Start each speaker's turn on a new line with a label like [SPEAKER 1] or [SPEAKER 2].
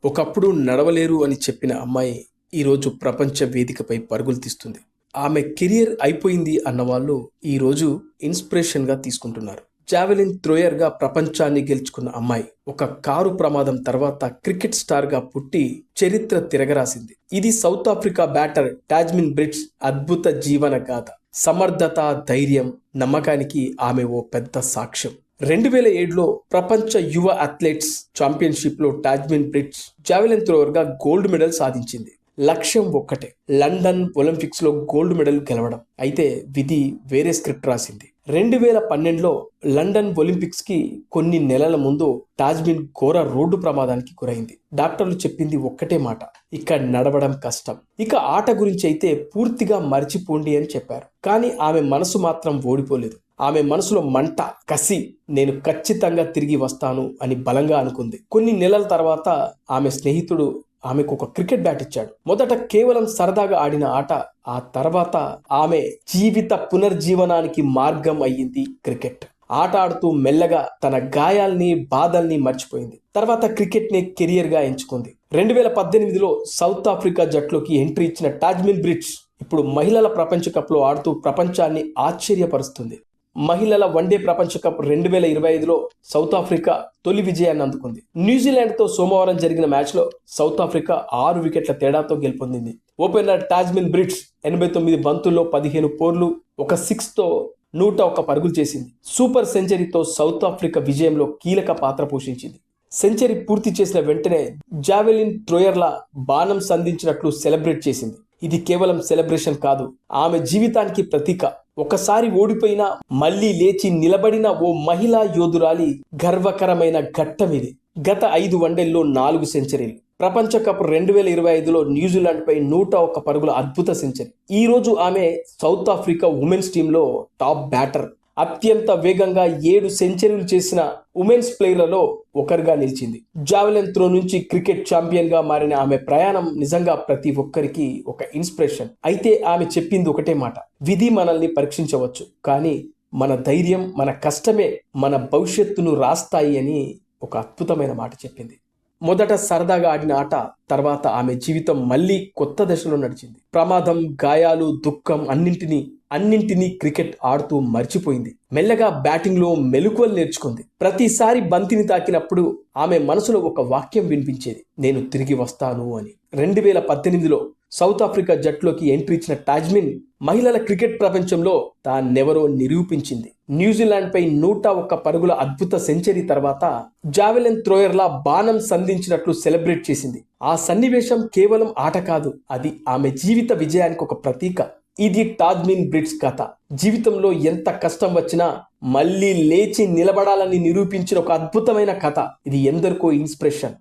[SPEAKER 1] ఒకప్పుడు నడవలేరు అని చెప్పిన అమ్మాయి ఈరోజు ప్రపంచ వేదికపై పరుగులు తీస్తుంది. ఆమె కెరియర్ అయిపోయింది అన్నవాళ్ళు ఈరోజు ఇన్స్పిరేషన్గా తీసుకుంటున్నారు. జావెలిన్ థ్రోయర్గా ప్రపంచాన్ని గెలుచుకున్న అమ్మాయి ఒక కారు ప్రమాదం తర్వాత క్రికెట్ స్టార్గా పుట్టి చరిత్ర తిరగరాసింది. ఇది సౌత్ ఆఫ్రికా బ్యాటర్ టాజ్మిన్ బ్రిడ్జ్ అద్భుత జీవన గాథ. సమర్థత, ధైర్యం, నమ్మకానికి ఆమె ఓ పెద్ద సాక్ష్యం. 2007లో ప్రపంచ యువ అథ్లెట్స్ ఛాంపియన్షిప్లో టాజ్మిన్ బ్రిడ్జ్ జావెలిన్ థ్రోవర్గా గోల్డ్ మెడల్ సాధించింది. లక్ష్యం ఒక్కటే, లండన్ ఒలింపిక్స్లో గోల్డ్ మెడల్ గెలవడం. అయితే విధి వేరే స్క్రిప్ట్ రాసింది. 2012లో లండన్ ఒలింపిక్స్కి కొన్ని నెలల ముందు టాజ్మిన్ ఘోర రోడ్డు ప్రమాదానికి గురైంది. డాక్టర్లు చెప్పింది ఒక్కటే మాట, ఇక నడవడం కష్టం, ఇక ఆట గురించి అయితే పూర్తిగా మర్చిపోండి అని చెప్పారు. కానీ ఆమె మనసు మాత్రం ఓడిపోలేదు. ఆమె మనసులో మంట, కసి, నేను ఖచ్చితంగా తిరిగి వస్తాను అని బలంగా అనుకుంది. కొన్ని నెలల తర్వాత ఆమె స్నేహితుడు ఆమెకు ఒక క్రికెట్ బ్యాట్ ఇచ్చాడు. మొదట కేవలం సరదాగా ఆడిన ఆట, ఆ తర్వాత ఆమె జీవిత పునర్జీవనానికి మార్గం అయ్యింది క్రికెట్. ఆట ఆడుతూ మెల్లగా తన గాయాల్ని, బాధల్ని మర్చిపోయింది. తర్వాత క్రికెట్ ని కెరియర్ గా ఎంచుకుంది. 2018లో సౌత్ ఆఫ్రికా జట్లోకి ఎంట్రీ ఇచ్చిన టాజ్మిన్ బ్రిడ్జ్ ఇప్పుడు మహిళల ప్రపంచ కప్ లో ఆడుతూ ప్రపంచాన్ని ఆశ్చర్యపరుస్తుంది. మహిళల వన్డే ప్రపంచ కప్ 2025లో సౌత్ ఆఫ్రికా తొలి విజయాన్ని అందుకుంది. న్యూజిలాండ్తో సోమవారం జరిగిన మ్యాచ్లో సౌత్ ఆఫ్రికా 6 వికెట్ల తేడాతో గెలుపొందింది. ఓపెనర్ టాజ్మిన్ బ్రిడ్జ్ 89 బంతుల్లో 15 ఫోర్లు, ఒక 6తో 101 పరుగులు చేసింది. సూపర్ సెంచరీతో సౌత్ ఆఫ్రికా విజయంలో కీలక పాత్ర పోషించింది. సెంచరీ పూర్తి చేసిన వెంటనే జావెలిన్ థ్రోయర్లా బాణం సంధించినట్లు సెలబ్రేట్ చేసింది. ఇది కేవలం సెలబ్రేషన్ కాదు, ఆమె జీవితానికి ప్రతీక. ఒకసారి ఓడిపోయినా మళ్లీ లేచి నిలబడిన ఓ మహిళా యోధురాలి గర్వకరమైన ఘట్టం ఇది. గత 5 వన్డేల్లో 4 సెంచరీలు. ప్రపంచ కప్ 2025లో న్యూజిలాండ్ పై 101 పరుగుల అద్భుత సెంచరీ. ఈ రోజు ఆమె సౌత్ ఆఫ్రికా ఉమెన్స్ టీంలో టాప్ బ్యాటర్. అత్యంత వేగంగా 7 సెంచరీలు చేసిన ఉమెన్స్ ప్లేయర్లలో ఒకరిగా నిలిచింది. జావెలిన్ త్రో నుంచి క్రికెట్ ఛాంపియన్ గా మారిన ఆమె ప్రయాణం నిజంగా ప్రతి ఒక్కరికి ఒక ఇన్స్పిరేషన్. అయితే ఆమె చెప్పింది ఒకటే మాట, విధి మనల్ని పరీక్షించవచ్చు, కానీ మన ధైర్యం, మన కష్టమే మన భవిష్యత్తును రాస్తాయి అని ఒక అద్భుతమైన మాట చెప్పింది. మొదట సరదాగా ఆడిన ఆట, తర్వాత ఆమె జీవితం మళ్ళీ కొత్త దశలో నడిచింది. ప్రమాదం, గాయాలు, దుఃఖం అన్నింటినీ క్రికెట్ ఆడుతూ మర్చిపోయింది. మెల్లగా బ్యాటింగ్ లో మెలకువలు నేర్చుకుంది. ప్రతిసారి బంతిని తాకినప్పుడు ఆమె మనసులో ఒక వాక్యం వినిపించేది, నేను తిరిగి వస్తాను అని. 2018లో సౌత్ ఆఫ్రికా జట్లోకి ఎంట్రీ ఇచ్చిన టాజ్మిన్ మహిళల క్రికెట్ ప్రపంచంలో తానెవరో నిరూపించింది. న్యూజిలాండ్ పై 101 పరుగుల అద్భుత సెంచరీ తర్వాత జావెలిన్ థ్రోయర్లా బాణం సంధించినట్లు సెలబ్రేట్ చేసింది. ఆ సన్నివేశం కేవలం ఆట కాదు, అది ఆమె జీవిత విజయానికి ఒక ప్రతీక. ఇది టాజ్మిన్ బ్రిడ్జ్ కథ. జీవితంలో ఎంత కష్టం వచ్చినా మళ్ళీ లేచి నిలబడాలని నిరూపించిన ఒక అద్భుతమైన కథ. ఇది ఎందరికో ఇన్స్పిరేషన్.